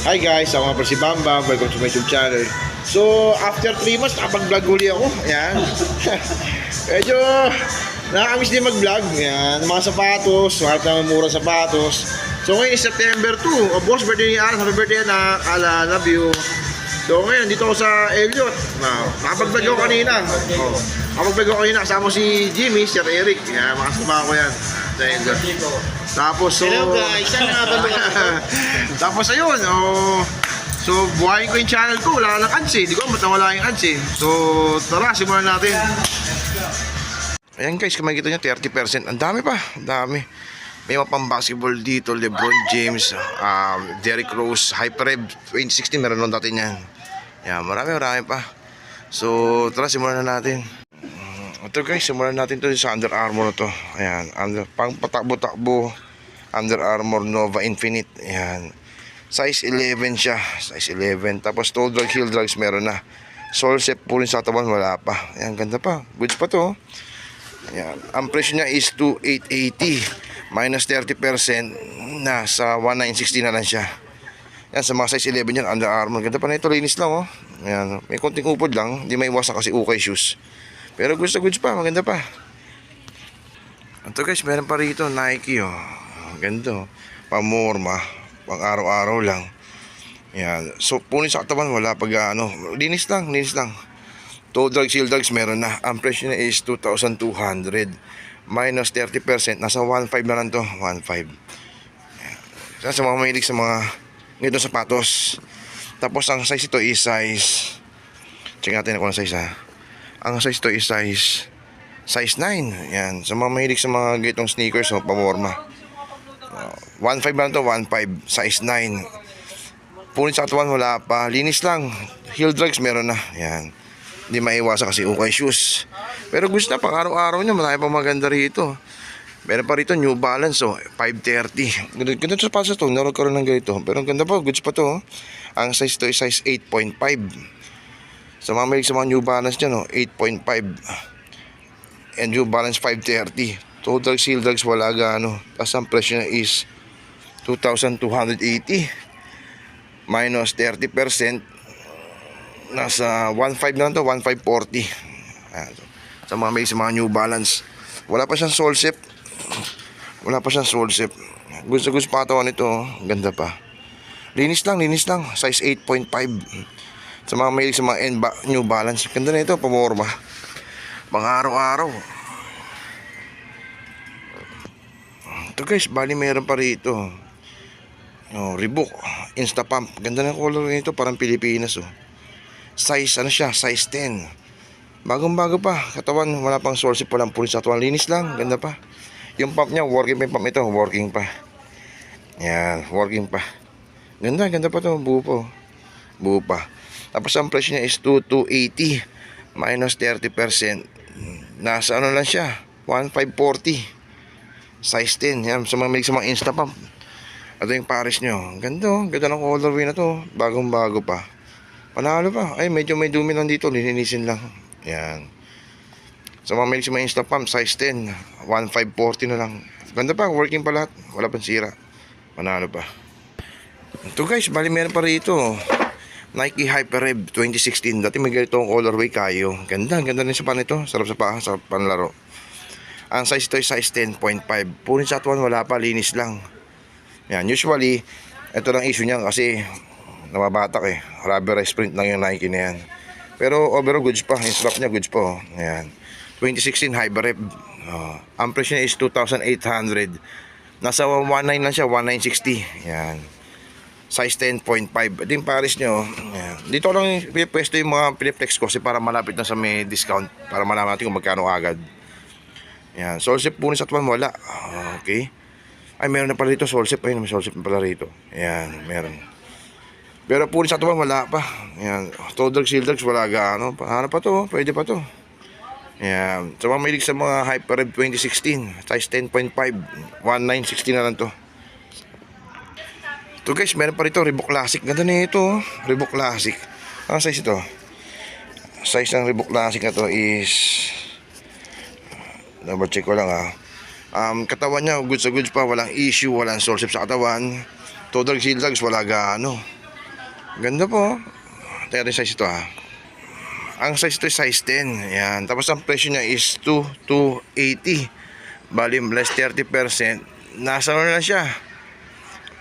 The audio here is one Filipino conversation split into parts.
Hi guys, ako nga po si Bamba. Welcome to my YouTube channel. So, after 3 months, nakapag-vlog uli ako. Ayan. Medyo nakakamiss din mag-vlog. Ayan, mga sapatos, mahal na murang sapatos. So, ngayon is September 2. Of course, birthday ni Alan. Happy birthday na. Ala, love you. So, ngayon, dito ako sa Elliot. Nakapag-vlog ako kanina. Nakapag-vlog ako kanina. Kasama ko si Jimmy, Sir Eric. Ayan, mga kasama ko yan. Sa Elliot. Tapos, so... Hello guys, sana Tapos ayun, so buhayin ko yung channel ko, wala lang ads eh. Di ko ba't nawala yung ads eh. So tara, simulan natin. Ayan guys, kung makikita nyo, 30%. Ang dami pa, ang dami. May mga pang-basketball dito, LeBron James, Derrick Rose, Hyperrev 2016, meron lang dati niyan. Yan, marami pa. So tara, simulan na natin. Ito guys, simulan natin to sa Under Armour na to. Ayan, pang patakbo-takbo Under Armour Nova Infinite. Ayan, size 11 siya, size 11. Tapos toe drag, heel drags meron na. Sole set pulling sa katawan, wala pa. Ayan, ganda pa, goods pa to. Ayan, ang presyo niya is 2,880 minus 30%, nasa 1,960 na lang siya. Ayan, sa mga size 11 yan, Under Armour. Ganda pa na ito, linis lang oh. Ayan, may konting upod lang, hindi may iwasan kasi ukay shoes. Pero goods na goods pa, maganda pa. Ito guys, meron pa rito Nike oh. Ganda oh. Pamorma, pang araw-araw lang. Yan. So punin sa katawan, wala pag linis lang. Toe drags, heel drags meron na. Ang presyo na is 2,200 minus 30%, nasa 1,500 na lang to. 1,500. Sa mga mahilig sa mga ganito sapatos. Tapos ang size ito is size, check natin kung ano size ha. Ang size ito is size 9. Yan. Sa mga mahilig sa mga gitong sneakers o pamorma. 1,500 lang to, 1,500. Size 9. Punit sa katawan, wala pa. Linis lang. Heel drags meron na. Yan. Hindi maiwasan kasi ukay shoes. Pero gusto na, pang araw-araw nyo. Marami pa maganda rito. Meron pa rito New Balance 530. Ganda sa paso to. Nagkaroon ng ganito. Pero ang ganda pa. Goods pa to. Ang size to is size 8.5. Sa mga mahilig sa mga New Balance dyan 8.5. And New Balance 530. Toe drags, heel drags, wala gaano. Tapos ang presyo na is 2,280 minus 30%, nasa 1,500 na to, 1,540. Sa mga may sa mga New Balance, wala pa siyang sole set. Gusto patawan ito, ganda pa. Linis lang, size 8.5. Sa mga may sa mga New Balance, ganda na ito, pamorma, pang araw-araw. Ito guys, bali meron pa rito Reebok Insta Pump. Ganda ng color nito, parang Pilipinas Size siya, size 10. Bagong-bago pa, katawan wala pang sole set, walang pulis sa katawan, linis lang, ganda pa. Yung pump niya, working pa yung pump ito, working pa. Yan, working pa. Ganda pa to, buo pa. Tapos ang presyo niya is 2,280 minus 30%. Nasa lang siya, 1,540. Size 10. Yan, sa mga Insta Pump. Ito yung Paris nyo. Ganda ng colorway na to. Bagong-bago pa. Panalo pa. Ay, medyo may dumi lang dito. Lininisin lang. Yan. Sa mga Insta Pump, size 10. 1,540 na lang. Ganda pa. Working pa lahat. Wala pang sira. Panalo pa. Ito guys, bali meron pa rito Nike Hyperrev 2016. Dati may ganito ang colorway kayo. Ganda rin sa pan ito. Sarap sa paa, sa panlaro. Ang size ito ay size 10.5. Punit sa katawan, wala pa, linis lang. Yan, usually ito lang issue niya kasi nababatak rubberized print lang yung Nike na yan. Pero overall goods pa, yung strap niya goods pa Yan, 2016 Hyperrev. Ang presyo niya is 2,800. Nasa 1,900 lang siya, 1,960. Yan, size 10.5. Ito yung Paris nyo. Yan. Dito lang pwesto yung mga piniplex ko kasi para malapit na sa may discount, para malaman natin kung magkano agad. Yan, sole set punit sa katawan, wala. Okay. Ay, meron na pala rito sole set. Ayun, may sole set na pala rito. Yan, meron. Pero punit sa katawan, wala pa. Yan, toe drags, heel drags, wala gaano. Ano pa to? Pwede pa to. Yan, sa mga mahilig sa mga Hyperrev 2016, size 10.5, 1,960 na lang to. Ito guys, meron pa rito Reebok Classic. Ganda na ito, Reebok Classic. Ang size ito? Size ng Reebok Classic na to is, double check ko lang katawan niya goods na goods pa, walang issue, walang sole set sa katawan. Toe drags, heel drags, wala gaano. Ganda po. Tingnan natin size ito Ang size ito is size 10. Yan. Tapos ang presyo niya is 2,280. Bali, less 30%. Nasa ano na siya?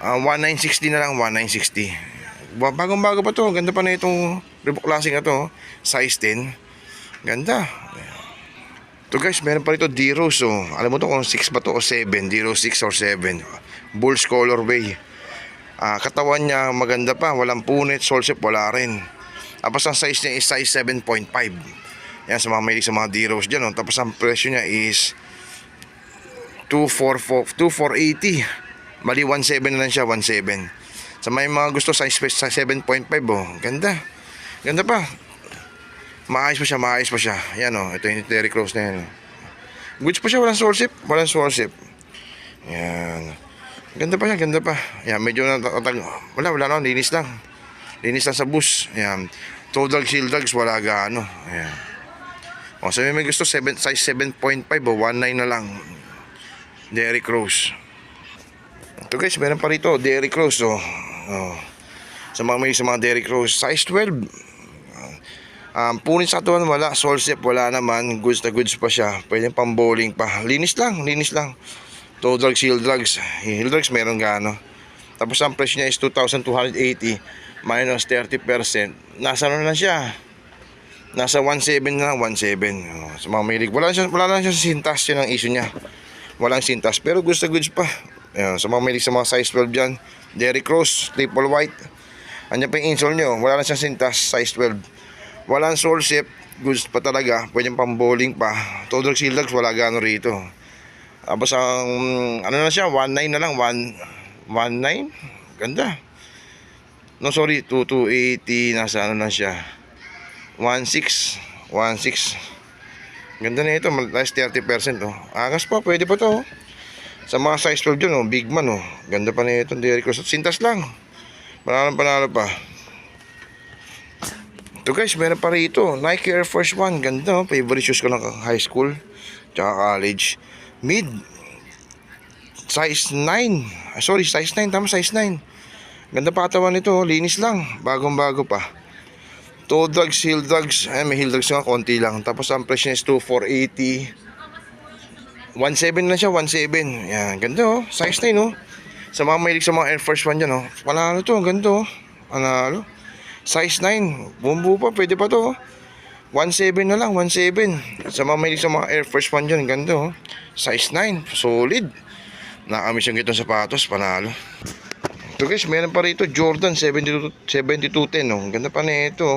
1,960 na lang. 1,960. Bagong-bago pa to. Ganda pa na itong Reebok Classic na to. Size 10. Ganda. Ito guys, meron pa rito D-Rose. Alam mo to kung 6 ba to o 7. D-Rose 6 or 7. Bulls colorway. Katawan niya maganda pa. Walang punit. Sole shape wala rin. Tapos ang size niya is size 7.5. Yan sa mga mahilig sa mga D-Rose dyan. Tapos ang presyo niya is 2,480. Bali 1,700 na lang siya. 1,700. Sa may mga gusto size 7.5 ganda. Ganda pa. Maayos pa siya. Yan ito yung Derrick Rose na yan. Goods pa siya, walang sole shape. Yan. Ganda pa. Yan, medyo natatag. Wala na, linis lang sa bus. Yan. Toe drag, heel drags, wala gaano. Yan. So may gusto size 7.5 o 1.9 na lang. Derrick Rose. Ito guys, meron pa rito Derrick Rose sa mga Derrick Rose size 12. Punit sa katawan wala, sole shape wala naman, goods na goods pa siya, pwede pang bowling pa, linis lang. Toe drags, heel drags meron gaano. Tapos ang presyo niya is 2,280 minus 30%. Nasa ano na siya? Nasa 1,700 na lang, 1,700. Sa mga mahilig, wala lang siya sintas, yun ang issue niya. Walang sintas, pero goods na goods pa. Ayan, sa mga mahilig sa mga size 12 dyan, Derrick Rose, triple white. Andiyan pa yung insole nyo, wala na siyang sintas, size 12. Walang sole shape, goods pa talaga, pwedeng pang bowling pa. Toe drag, heel drags, wala gano rito. Tapos ang, ano na siya, 1.9 na lang, 1.9, ganda. No, sorry, 2,280, nasa ano na siya, 1.6. Ganda na ito, less 30%. Angas pa, pwede pa to. Sa mga size 12 dyan, big man, ganda pa na itong Derrick Rose. Sintas lang. Panalo pa. Ito guys, meron pa rito. Nike Air Force 1. Ganda, favorite shoes ko ng high school. Tsaka college. Mid. Size 9. Sorry, size 9. Tama, size 9. Ganda pa katawan nito. Linis lang. Bagong-bago pa. Toe drags, heel drags. Ayan, may heel drags nga, konti lang. Tapos ang presyo is 2,480. 1,700 na siya, 1,700. Yan, ganda size 9 Sa mga mahilig sa mga Air Force 1 dyan panalo to, ganda panalo. Size 9, bumbu pa, pwede pa to 1,700 na lang, 1,700. Sa mga mahilig sa mga Air Force 1 dyan, ganda size 9, solid. Nakamiss yung itong sapatos, panalo. Ito guys, meron pa rito Jordan 7210 ganda pa na ito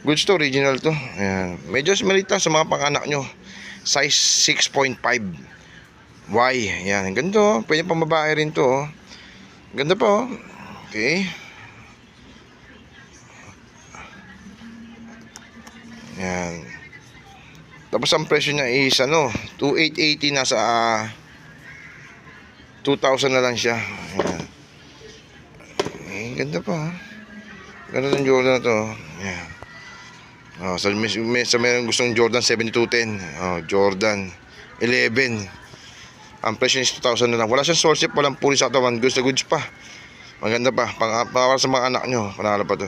goods to, original to. Ayan. Medyo maliit lang sa mga pang-anak nyo. Size 6.5 Y. Yan, ganda pwede pang babae rin to Ganda pa Okay. Yan. Tapos ang presyo niya is 2,880, nasa 2,000 na lang siya. Yan. Ganda pa Ganda ng Jordan na to. Yan. Sa mayroong gustong Jordan 7210, Jordan 11, ang presyo is 2,000 na lang. Wala siyang sole shape, walang puli sa katawan, goods na goods pa. Maganda pa, para sa mga anak nyo, panalo pa to.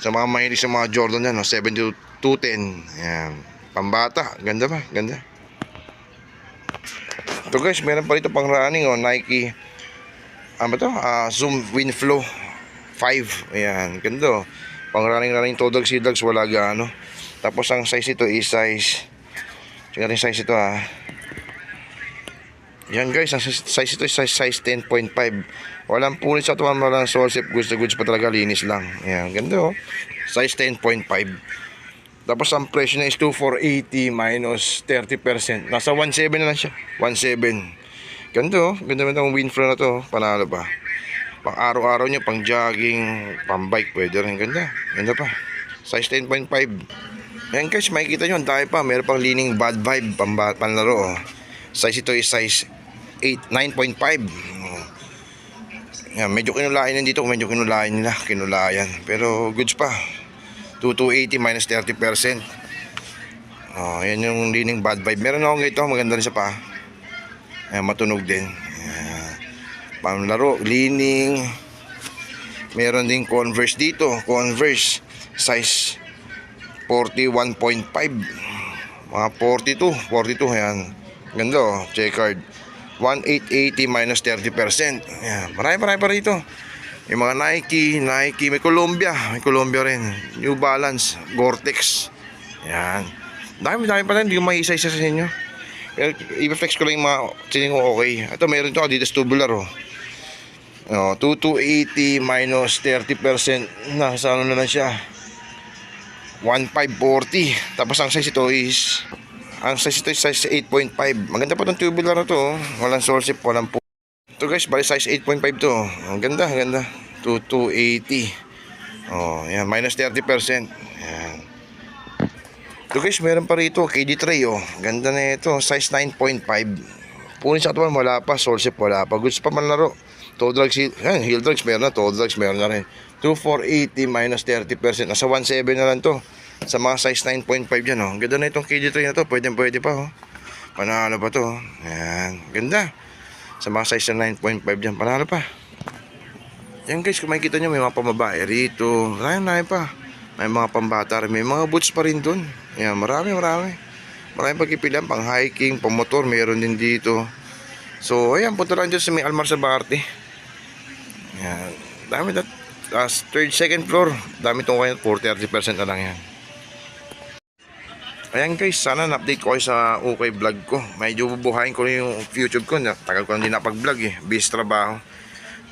Sa mga mahilig sa mga Jordan yan, 7210, yan, pambata, ganda pa, ganda. Ito guys, meron pa rito pang running Nike, ano ba to? Zoom Winflow 5, ayan, ganda pang running toe drags, heel drags, wala gaano. Tapos ang size ito is size, check natin size ito yan guys, ang size ito is size 10.5. Walang punit sa tuwan, walang sole shape, goods na goods pa talaga, linis lang. Yan, ganda size 10.5. Tapos ang presyo na is 2,480 minus 30%, nasa 1,700 na lang siya, 1,700. Ganda ganda ng Winflow na to, panalo pa. Pang araw-araw nyo, pang jogging, pang bike, pwede rin. Ganda pa, size 10.5. Yan guys, makikita nyo, ang dami pa. Meron pang leaning bad vibe, panlaro Size ito is size 9.5. Yan, medyo kinulayan dito, medyo kinulayan. Pero goods pa, 2,280 minus 30%. Yan yung leaning bad vibe. Meron akong ito, maganda rin siya pa. Ayan, matunog din. Panlaro, leaning Meron ding Converse dito. Converse size 41.5. Mga 42. Ayan. Ganda oh. Checkered. 1,880 minus 30%. Ayan. Marami pa rito. Yung mga Nike. May Columbia. Rin. New Balance. Gore-Tex. Ayan. Dami pa rin. Hindi ko maisa-isa sa inyo. Pero i-flex ko lang yung mga sining ko okay. Ito meron ito Adidas Tubular oh. 2,280 minus 30%. Nasa ano na lang siya. 1,540. Tapos ang size ito is size 8.5. Maganda pa itong tubular na to oh. Walang sole zip, walang po. Ito guys, bali size 8.5 to. Ang ganda. 2,280. Oh, yan, minus 30%. Yan. Ito guys, meron pa rito KD tray oh. Ganda na ito, size 9.5. Punin sa katawan, wala pa, sole zip wala pa. Gusto pa manlaro. Toe drags, heel drags meron na, toe drags meron na rin. 2,480 minus 30%. Nasa 1,700 na lang to. Sa mga size 9.5 dyan oh. Ganda na itong KD tray na to, pwede pa oh. Panalo pa to oh. Yan, ganda. Sa mga size na 9.5 dyan, panalo pa. Yan guys, kung makikita nyo, may mga pamabae rito. Marami pa. May mga pambata rin. May mga boots pa rin dun. Yan, marami. Marami pagkipilian. Pang hiking, pang motor, meron din dito. So, ayan, punta lang dyan sa may Almar sa Barte. Yan. Dami na. Third, second floor. Dami itong kaya. 30% na lang yan. Ayan guys, sana na-update ko kayo sa okay vlog ko. Medyo bubuhayin ko yung YouTube ko. Tagal ko lang din napag-vlog eh. Busy trabaho.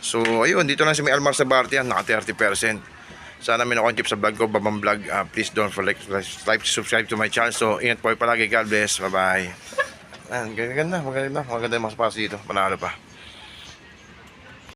So, ayun, dito lang sa may Almar sa Barte yan. Naka 30%. Sana may nakon tip sa vlog ko, Babang Vlog. Please don't forget like, subscribe to my channel. So, ingat po palagi. God bless. Bye-bye. Maganda yung mas pass dito. Panalo pa.